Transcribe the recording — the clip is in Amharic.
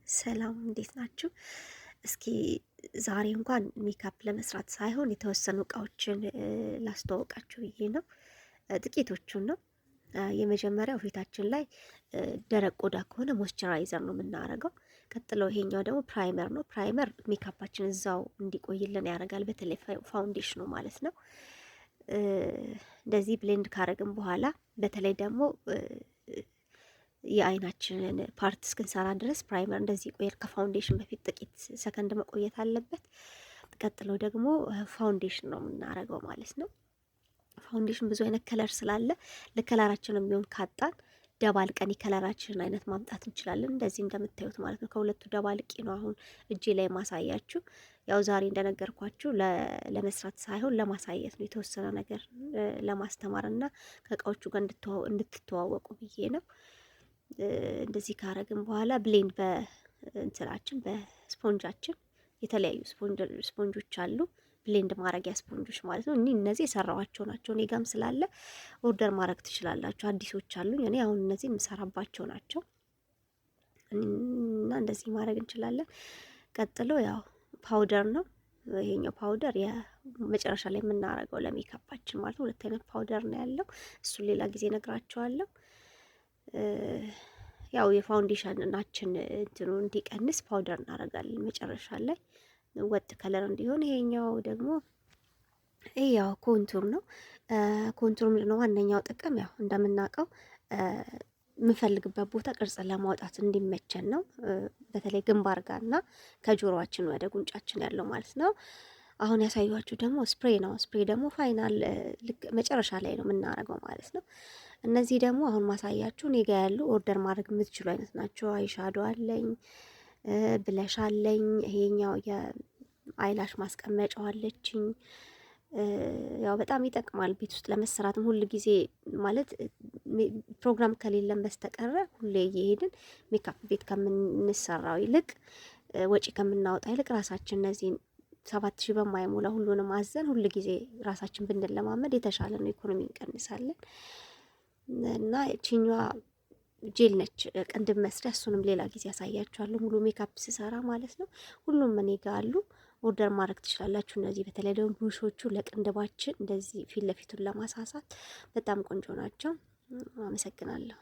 ሰላም እንዴት ናችሁ? እስኪ ዛሬ እንኳን ሜካፕ ለመስራት ሳይሆን የተወሰኑ እቃዎችን ላስተዋውቃችሁ ብዬ ነው። ጥቂቶቹን ነው። የመጀመሪያው ፊታችን ላይ ደረቅ ቆዳ ከሆነ ሞይስቸራይዘር ነው የምናደርገው። ቀጥሎ ይሄኛው ደግሞ ፕራይመር ነው። ፕራይመር ሜካፓችን እዛው እንዲቆይልን ያደርጋል። በተለይ ፋውንዴሽኑ ማለት ነው። እንደዚህ ብሌንድ ካረግን በኋላ በተለይ ደግሞ የአይናችንን ፓርት እስክንሰራ ድረስ ፕራይመር እንደዚህ ቆየር ከፋውንዴሽን በፊት ጥቂት ሰከንድ መቆየት አለበት። ቀጥሎ ደግሞ ፋውንዴሽን ነው የምናደርገው ማለት ነው። ፋውንዴሽን ብዙ አይነት ከለር ስላለ ለከለራችን የሚሆን ካጣን ደባልቀን የከለራችንን አይነት ማምጣት እንችላለን። እንደዚህ እንደምታዩት ማለት ነው። ከሁለቱ ደባልቄ ነው አሁን እጄ ላይ ማሳያችሁ። ያው ዛሬ እንደነገርኳችሁ ለመስራት ሳይሆን ለማሳየት ነው፣ የተወሰነ ነገር ለማስተማር እና ከእቃዎቹ ጋር እንድትተዋወቁ ብዬ ነው። እንደዚህ ካረግን በኋላ ብሌንድ በእንትናችን በስፖንጃችን የተለያዩ ስፖንጆች አሉ፣ ብሌንድ ማድረጊያ ስፖንጆች ማለት ነው። እነዚህ የሰራኋቸው ናቸው። እኔ ጋም ስላለ ኦርደር ማድረግ ትችላላችሁ። አዲሶች አሉኝ። እኔ አሁን እነዚህ የምሰራባቸው ናቸው እና እንደዚህ ማድረግ እንችላለን። ቀጥሎ ያው ፓውደር ነው። ይሄኛው ፓውደር የመጨረሻ ላይ የምናረገው ለሜካፓችን ማለት ነው። ሁለት አይነት ፓውደር ነው ያለው። እሱን ሌላ ጊዜ ነግራችኋለሁ። ያው የፋውንዴሽናችን እንትኑ እንዲቀንስ ፓውደር እናደርጋለን መጨረሻ ላይ ወጥ ከለር እንዲሆን። ይሄኛው ደግሞ ያው ኮንቱር ነው። ኮንቱር ምንድነው ዋነኛው ጥቅም? ያው እንደምናውቀው የምንፈልግበት ቦታ ቅርጽ ለማውጣት እንዲመቸን ነው። በተለይ ግንባር ጋርና ከጆሮአችን ወደ ጉንጫችን ያለው ማለት ነው። አሁን ያሳዩዋችሁ ደግሞ ስፕሬይ ነው። ስፕሬይ ደግሞ ፋይናል ልክ መጨረሻ ላይ ነው የምናደርገው ማለት ነው። እነዚህ ደግሞ አሁን ማሳያችሁ እኔ ጋ ያሉ ኦርደር ማድረግ የምትችሉ አይነት ናቸው። አይሻዶ አለኝ፣ ብለሽ አለኝ። ይሄኛው የአይላሽ ማስቀመጫው አለችኝ። ያው በጣም ይጠቅማል ቤት ውስጥ ለመሰራትም ሁሉ ጊዜ ማለት ፕሮግራም ከሌለን በስተቀረ ሁሌ እየሄድን ሜካፕ ቤት ከምንሰራው ይልቅ ወጪ ከምናወጣ ይልቅ ራሳችን እነዚህን 7000 በማይሞላ ሁሉንም አዘን ሁሉ ጊዜ ራሳችን ብንለማመድ የተሻለ ነው። ኢኮኖሚ እንቀንሳለን። እና እቺኛዋ ጄል ነች ቅንድብ መስሪያ። እሱንም ሌላ ጊዜ ያሳያችኋለሁ ሙሉ ሜካፕ ስሰራ ማለት ነው። ሁሉም እኔ ጋር አሉ። ኦርደር ማድረግ ትችላላችሁ። እነዚህ በተለይ ደግሞ ብሩሾቹ ለቅንድባችን እንደዚህ ፊት ለፊቱን ለማሳሳት በጣም ቆንጆ ናቸው። አመሰግናለሁ።